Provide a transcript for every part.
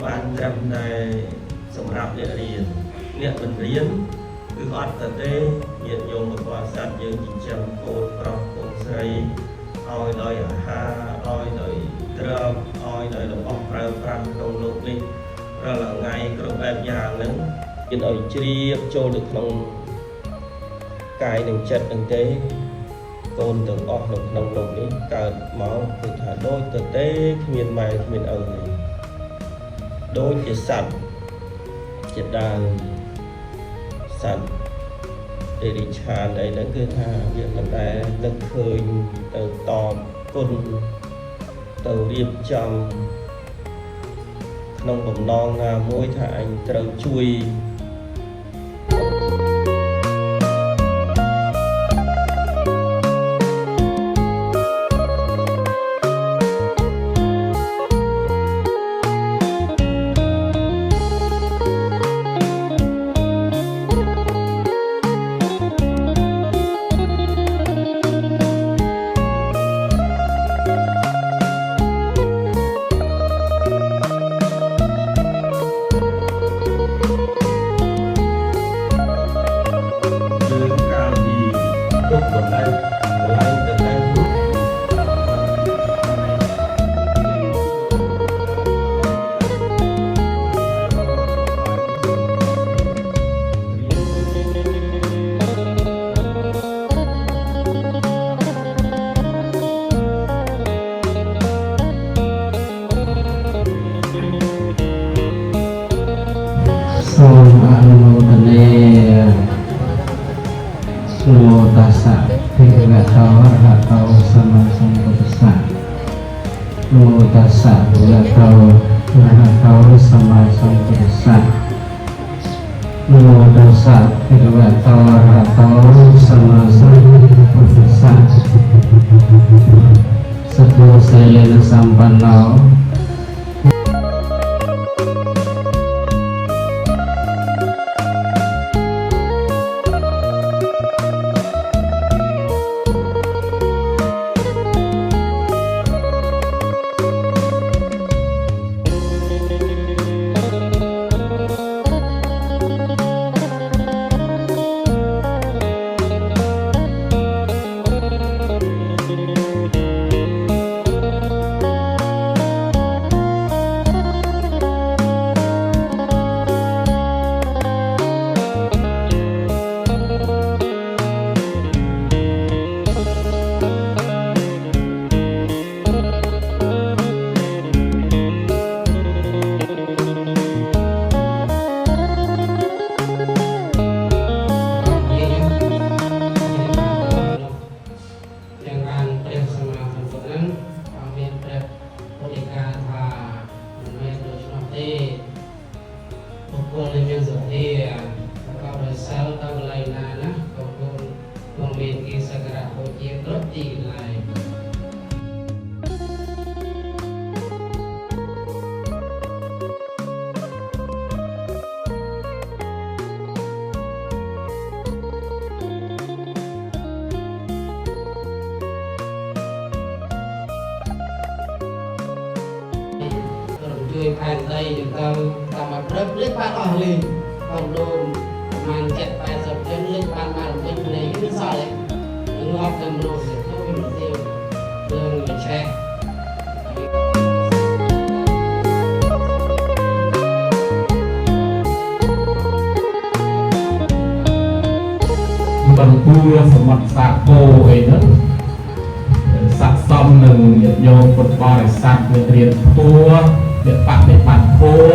បានត្រឹមតែសម្រាប់អ្នករៀនអ្នកមិនរៀនគឺអត់ទៅទេញាតិញោមពុទ្ធបរិស័ទយើងចិញ្ចឹមកូនប្រុសកូនស្រីឲ្យដោយអាហារឲ្យដោយត្រឹមឲ្យដោយរបស់ប្រើប្រាស់ក្នុងលោកនេះរាល់ថ្ងៃគ្រប់បែបយ៉ាងហ្នឹងគេឲ្យជ្រាបចូលទៅក្នុងកាយនិងចិត្តហ្នឹងទេកូនទាំងអស់នៅក្នុងលោកនេះកើតមកគឺថាដូចទៅទេគ្មានម៉ែគ្មានឪទេដូចជាសត្វជាដើមសត្វដេរិឆានអីហ្នឹងគឺថាវាមិនដែលនឹកឃើញទៅតបគុណទៅរៀបចំក្នុងបំណងណាមួយថាអញត្រូវជួយសូមអនុមោទនាសូមតាសៈភិក្ខវតោអរហតោសម្មាសម្ពុទ្ធស្សៈនមោតាសៈភិក្ខវតោអរហតោសម្មាសម្ពុទ្ធស្សៈនមោតាសៈភិក្ខវតោអរហតោសម្មាសម្ពុទ្ធស្សៈសត្វោសេលេនសម្បណ្ណោជួយផែនដីយើងទៅតាមមកព្រឹកលេខបានអស់លេងបងដូនប្រហែល70-80ជនលេខបានមកវិញនេះគឺសល់ឯងងាប់ទៅមនុស្សទៅវាមិនទៀវរឿងវាឆេះបន្ទូលសម្បត្តិសាគោអីហ្នឹងស័ក្តិសមនឹងញាតិញោមពុទ្ធបរិស័ទមានរៀនធัวអ្នកបដិបត្តិធัว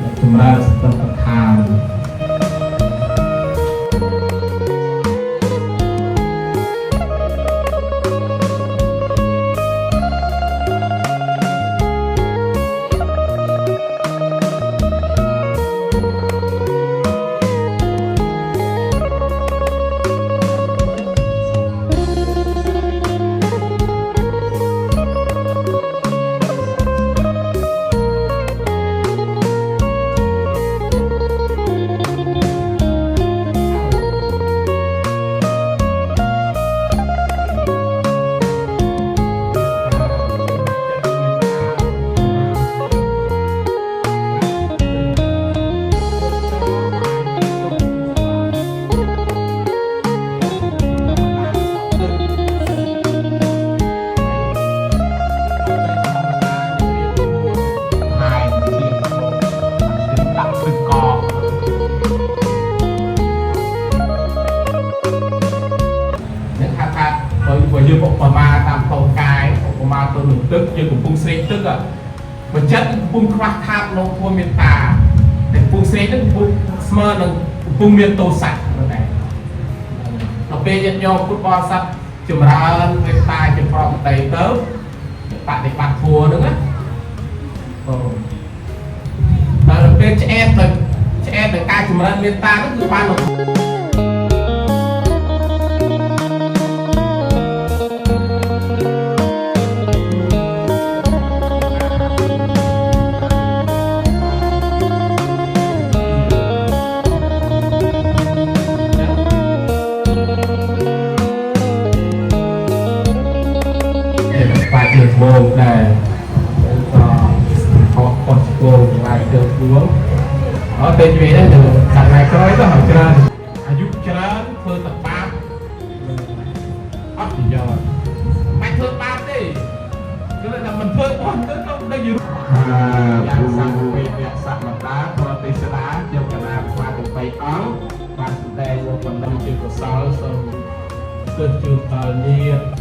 អ្នកចម្រើនសតិប្បដ្ឋាន tức như của phung sinh tức là vật chất phung khoác tháp nông thôn miền tà để phung sinh tức phung smơ là phung miền tô sạch này nó về nhận nhau football sạch chùm ra người ta chùm from đầy tớ bạn để bạn thua nữa là bên trẻ em là ca chùm ra miền ta nó cứ ban được môn này họ còn cô lại được uống ở tên gì đấy được thằng này có đó hỏi chơi giúp chơi phương tập ba thì giờ mày phương ba đi cho nên là mình phương con cứ không đây gì dạng sẵn về dạng sẵn là đá và tây sẽ đá cho cả nam qua được bay áo và đây là phần đầu tiên của sáu xong cơn trường tờ nhiên